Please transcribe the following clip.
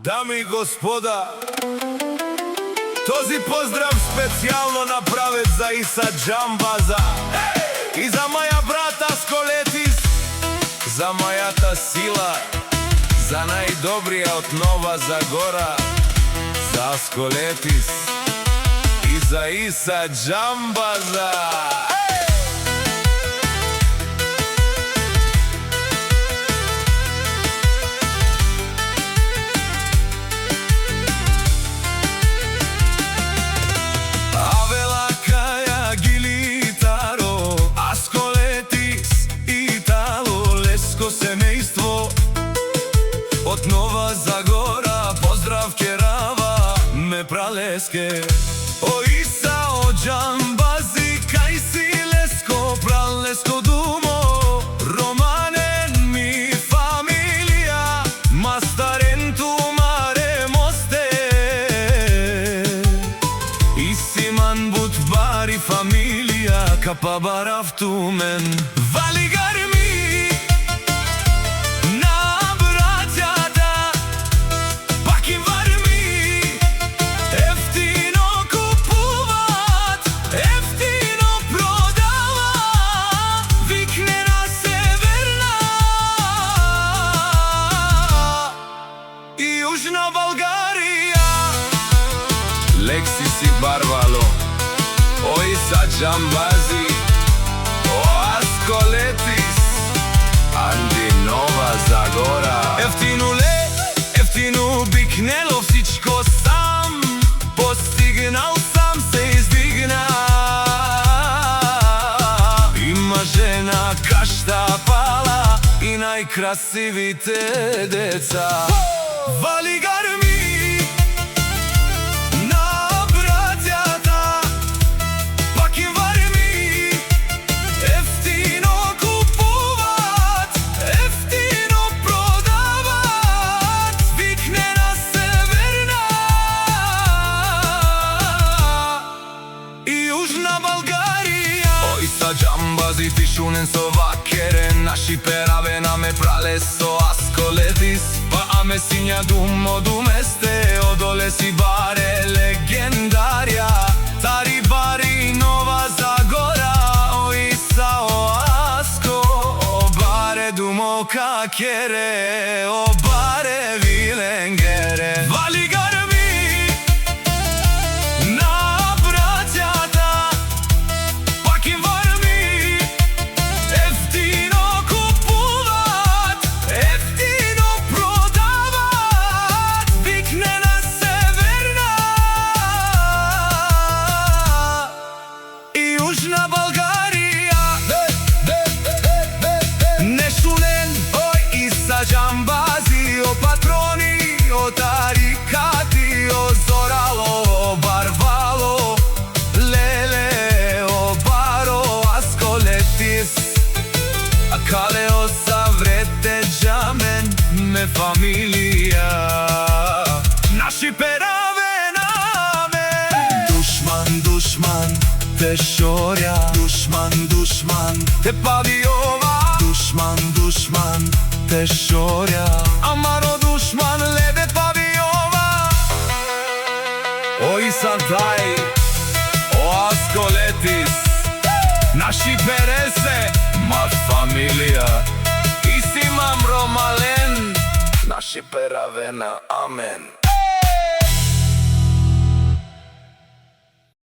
Дами и господа, този поздрав специјално направет за Иса Джамбаза и за моја брат Асколетис, за мојата сила, за најдобрија од Нова Загора, за Асколетис и за Иса Джамбаза. Од Нова Загора поздрав керава ме пралеске. О Иса, о Джамбази, кај си леско, пралеско думо, романен ми фамилија, мастарен ту маре мосте. Исиман бут бари фамилија, капа барав ту мен. Валигар ми Јужна Българија, Лекси си Барвало, о Иса Джамбази, о Асколетис, Анди Нова Загора. Ефтину ефтину бикнело, всичко сам постигнал, сам се издигна. Има жена кашта пала и најкрасивите деца. Валигар ми на браќата, пак им варми, ефтино купуват, ефтино продават, викне на Северна и Јужна Българија. О Иса Джамбази, ти шунен со вакерен, наши пераве наме прале со Асколетис. Аме сиња думо думесте, одоле си баре легендарија, тари бари Нова Загора. О Иса, о Аско, о баре думо какере, о баре виленгере. Валигар ми на браќата, пак им варми, ефтино купуват, ефтино Јужна Българија. Нешунен, о Иса Джамбази, о патрони, о тарикати, о Зорало, о Барвало, леле, о Баро, Асколетис, а кале о Саврете Джамен, ме фамилија. Наши пераве наме, душман те шорја, душман те павиова, душман те шорја, амаро душман леде павиова. О Иса тај, о Асколетис, наши пересе, ма фамилија, Исимам ромален, наши перавена, амен.